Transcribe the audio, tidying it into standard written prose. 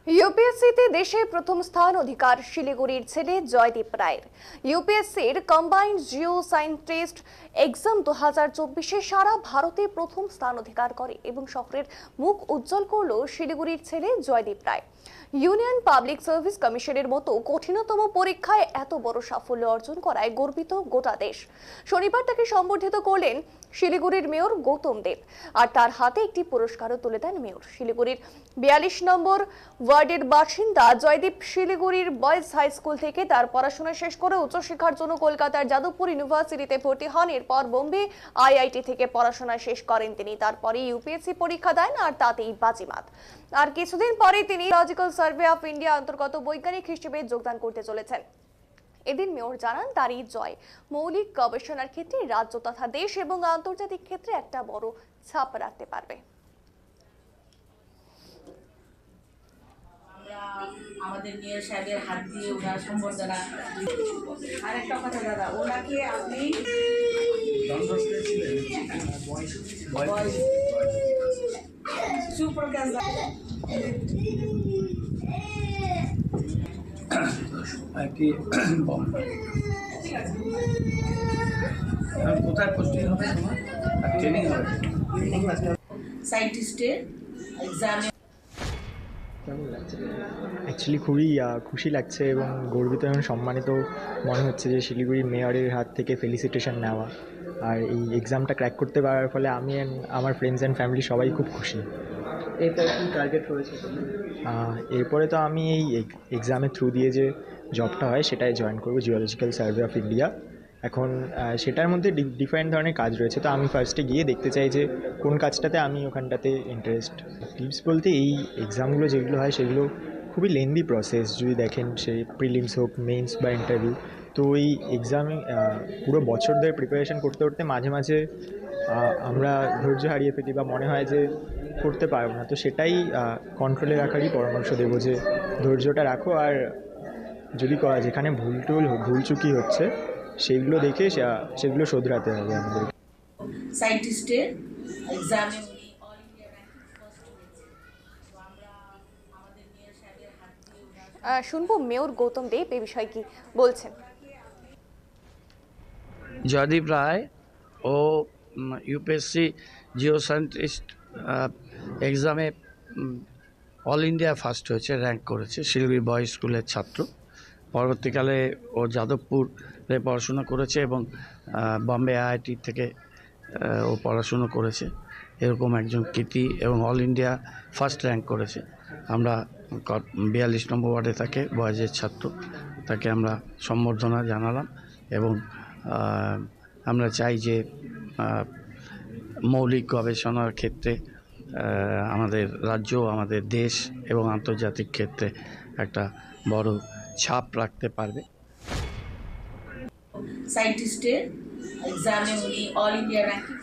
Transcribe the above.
ইউপিএসসিতে দেশে প্রথম স্থান অধিকার শিলিগুড়ির ছেলে জয়দীপ রায়ের। ইউপিএসসির কম্বাইন্ড জিও সায়েন্টিস্ট এক্সাম 2024-এ সারা ভারতে প্রথম স্থান অধিকার করে এবং শহরের মুখ উজ্জ্বল করল শিলিগুড়ির ছেলে জয়দীপ রায়। ইউনিয়ন পাবলিক সার্ভিস কমিশনের মতো কঠিনতম পরীক্ষায় এত বড় সাফল্য অর্জন করায় গর্বিত গোটা দেশ। শনিবার তাকে সম্বর্ধিত করলেন শিলিগুড়ির মেয়র গৌতম দেব, আর তার হাতে একটি পুরস্কারও তুলে দেন মেয়র। শিলিগুড়ির 42 নম্বর ওয়ার্ডের বাসিন্দা জয়দীপ শিলিগুড়ির বয়েজ হাই স্কুল থেকে তার পড়াশোনা শেষ করে উচ্চশিক্ষার জন্য কলকাতার যাদবপুর ইউনিভার্সিটিতে ভর্তি হন। এরপর বোম্বে আইআইটি থেকে পড়াশোনা শেষ করেন তিনি। তারপরে ইউপিএসসি পরীক্ষা দেন আর তাতেই বাজিমাত। আর কিছুদিন পরে তিনি জিওলজিক্যাল সার্ভে অফ ইন্ডিয়া অন্তর্গত বৈজ্ঞানিক হিসেবে যোগদান করতে চলেছেন। এদিন মেয়র জানান তার এই জয় মৌলিক গবেষণার ক্ষেত্রে রাজ্য তথা দেশ এবং আন্তর্জাতিক ক্ষেত্রে একটা বড় ছাপ রাখতে পারবে। আমাদের মেয়র সাহেবের হাত দিয়ে ওনার সম্বর্ধনা। আরেকটা কথা দাদা, ওনাকে আপনি সুপ্রকাশ কোথায় পোস্টিং হবে, ট্রেনিং হবে সায়েন্টিস্টের এক্সামে। অ্যাকচুয়ালি খুবই খুশি লাগছে এবং গর্বিত এবং সম্মানিত মনে হচ্ছে যে শিলিগুড়ির মেয়রের হাত থেকে ফেলিসিটেশন নেওয়া আর এই এক্সামটা ক্র্যাক করতে পারার ফলে আমি আমার ফ্রেন্ডস অ্যান্ড ফ্যামিলি সবাই খুব খুশি। এরপরে কি টার্গেট রয়েছে? এরপরে তো আমি এই এক্সামের থ্রু দিয়ে যে জবটা হয় সেটাই জয়েন করবো, জিওলজিক্যাল সার্ভে অফ ইন্ডিয়া। এখন সেটার মধ্যে ডিফারেন্ট ধরনের কাজ রয়েছে, তো আমি ফার্স্টে গিয়ে দেখতে চাই যে কোন কাজটাতে আমি ওখানটাতে ইন্টারেস্ট। টিপস বলতে এই এক্সামগুলো যেগুলো হয় সেগুলো খুবই লেন্দি প্রসেস, যদি দেখেন সে প্রিলিমস হোক, মেন্স বা ইন্টারভিউ। তো এই এক্সামে পুরো বছর ধরে প্রিপারেশন করতে করতে মাঝে মাঝে আমরা ধৈর্য হারিয়ে ফেলি বা মনে হয় যে করতে পারবো না, তো সেটাই কন্ট্রোলে রাখারই পরামর্শ দেবো যে ধৈর্যটা রাখো, আর যদি যেখানে ভুলচুকি হচ্ছে সেইগুলো দেখে সেগুলো শোধরাতে হবে আমাদের। সায়েন্টিস্টের এক্সামে উনি অল ইন্ডিয়া র্যাঙ্কিং ফার্স্ট হয়েছে। তো আমরা আমাদের মেয়র সাহেবের হাত দিয়ে শুনবো মেয়র গৌতম দেব এই বিষয়ে কি বলছেন। জয়দীপ রায় ও ইউপিএসসি জিও সায়েন্টিস্ট এক্সামে অল ইন্ডিয়া ফার্স্ট হয়েছে, র্যাঙ্ক করেছে। শিলিগুড়ি বয়েজ স্কুলের ছাত্র। পরবর্তীকালে ও যাদবপুরে পড়াশুনো করেছে এবং বম্বে আইআইটি থেকে ও পড়াশুনো করেছে। এরকম একজন কৃতি এবং অল ইন্ডিয়া ফার্স্ট র্যাঙ্ক করেছে। আমরা 42 নম্বর ওয়ার্ডে থাকে, বয়েজের ছাত্র, তাকে আমরা সম্বর্ধনা জানালাম এবং আমরা চাই যে মৌলিক গবেষণার ক্ষেত্রে আমাদের রাজ্য, আমাদের দেশ এবং আন্তর্জাতিক ক্ষেত্রে একটা বড় ছাপ রাখতে পারবে। সায়েন্টিস্টের এক্সামে উনি অল ইন্ডিয়া র্যাঙ্কিং